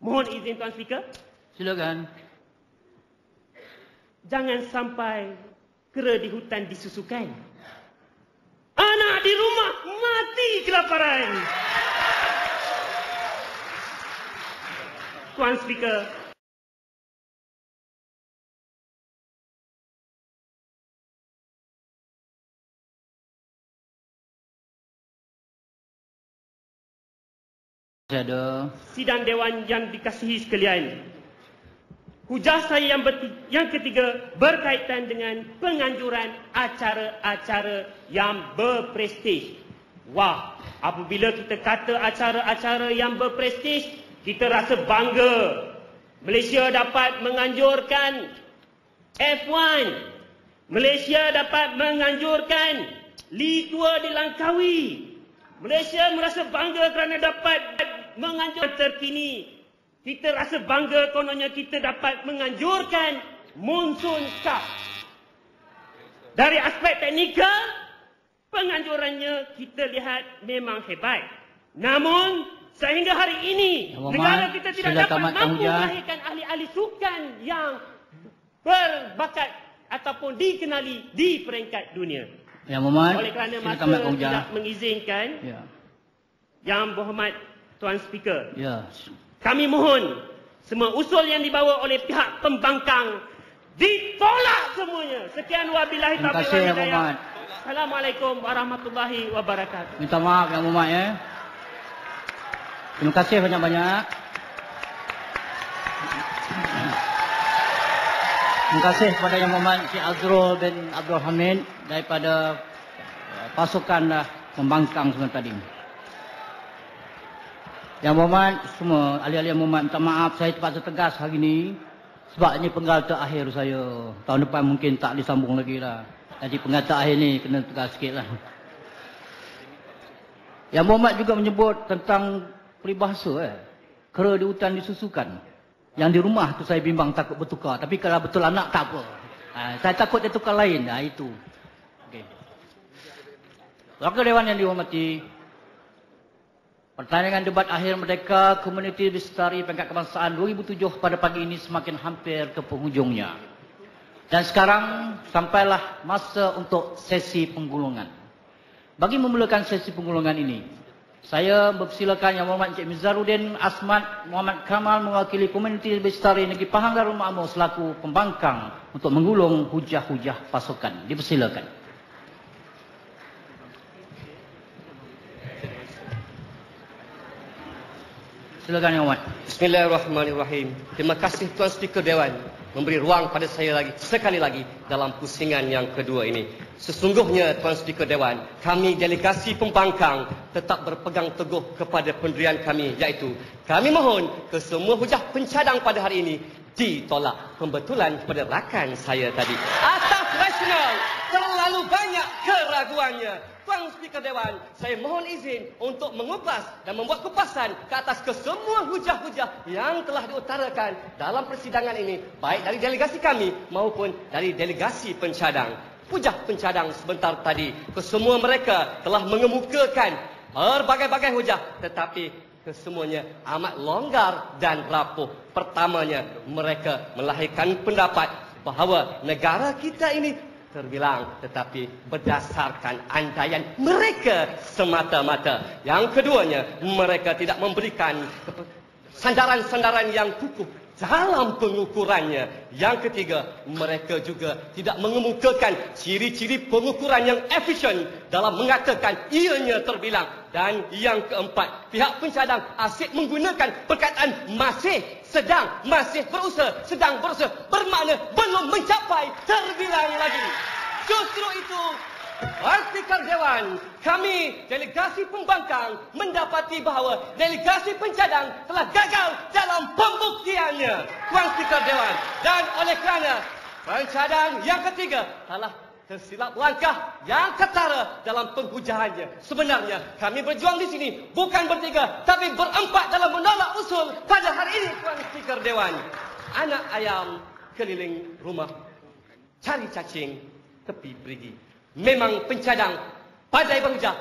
Mohon izin Tuan Speaker. Silakan. Jangan sampai kera di hutan disusukan. Anak di rumah mati kelaparan. Tuan Speaker, sidang Dewan yang dikasihi sekalian, hujah saya yang ketiga berkaitan dengan penganjuran acara-acara yang berprestij. Wah, apabila kita kata acara-acara yang berprestij, kita rasa bangga. Malaysia dapat menganjurkan F1. Malaysia dapat menganjurkan Liga 2 di Langkawi. Malaysia merasa bangga kerana dapat menganjurkan terkini. Kita rasa bangga kononnya kita dapat menganjurkan Monsoon Cup. Dari aspek teknikal, penganjurannya kita lihat memang hebat. Namun, sehingga hari ini, negara kita tidak dapat mampu melahirkan ahli-ahli sukan yang berbakat ataupun dikenali di peringkat dunia. Yang Muhammad, oleh kerana masa tidak mengizinkan, Yang Berhormat Tuan Speaker, kami mohon semua usul yang dibawa oleh pihak pembangkang ditolak semuanya. Sekian wabillahi taufiq wal hidayah. Assalamualaikum warahmatullahi wabarakatuh. Minta maaf Yang Muhammad ya. Terima kasih banyak-banyak. Terima kasih kepada Yang Muhammad Cik Azrul bin Abdul Hamid daripada pasukan pembangkang semua tadi. Yang Muhammad, semua ahli-ahli Yang Muhammad, minta maaf saya terpaksa tegas hari ini sebab ini penggal terakhir saya. Tahun depan mungkin tak disambung lagi lah. Jadi penggal terakhir ni kena tegas sikit lah. Yang Muhammad juga menyebut tentang peribahasa kera di hutan disusukan. Yang di rumah tu saya bimbang takut bertukar. Tapi kalau betul anak tak apa. Saya takut dia tukar lain. Itu. Okay. Wakil Dewan yang dihormati, pertandingan debat akhir Merdeka Komuniti Lestari Peringkat Kebangsaan 2007 pada pagi ini semakin hampir ke penghujungnya. Dan sekarang sampailah masa untuk sesi penggulungan. Bagi memulakan sesi penggulungan ini, saya mempersilakan Yang Berhormat Encik Mizaruddin Asmat Muhammad Kamal mewakili Komuniti Lestari Negeri Pahang Darul Makmur selaku pembangkang untuk menggulung hujah-hujah pasukan. Dipersilakan. Silakan Yang Berhormat. Bismillahirrahmanirrahim. Terima kasih Tuan Speaker Dewan memberi ruang pada saya sekali lagi dalam pusingan yang kedua ini. Sesungguhnya Tuan Speaker Dewan, kami delegasi pembangkang tetap berpegang teguh kepada pendirian kami, iaitu kami mohon ke semua hujah pencadang pada hari ini ditolak. Pembetulan kepada rakan saya tadi. Asas rasional terlalu banyak keraguannya. Tuan Speaker Dewan, saya mohon izin untuk mengupas dan membuat kupasan ke atas kesemua hujah-hujah yang telah diutarakan dalam persidangan ini, baik dari delegasi kami maupun dari delegasi pencadang. Hujah pencadang sebentar tadi, kesemua mereka telah mengemukakan berbagai-bagai hujah, tetapi kesemuanya amat longgar dan rapuh. Pertamanya, mereka melahirkan pendapat bahawa negara kita ini terbilang, tetapi berdasarkan andaian mereka semata-mata. Yang keduanya, mereka tidak memberikan sandaran-sandaran yang kukuh dalam pengukurannya. Yang ketiga, mereka juga tidak mengemukakan ciri-ciri pengukuran yang efisien dalam mengatakan ianya terbilang. Dan yang keempat, pihak pencadang asyik menggunakan perkataan masih, sedang, masih berusaha, sedang berusaha, bermakna belum mencapai terbilang lagi. Justru itu, Speaker Dewan, kami delegasi pembangkang mendapati bahawa delegasi pencadang telah gagal dalam pembuktiannya, Tuan Speaker Dewan. Dan oleh kerana pencadang yang ketiga telah tersilap langkah yang ketara dalam penghujahannya. Sebenarnya kami berjuang di sini bukan bertiga, tapi berempat dalam menolak usul pada hari ini, Tuan Speaker Dewan. Anak ayam keliling rumah, cari cacing tepi perigi. Memang pencadang pandai berhujah,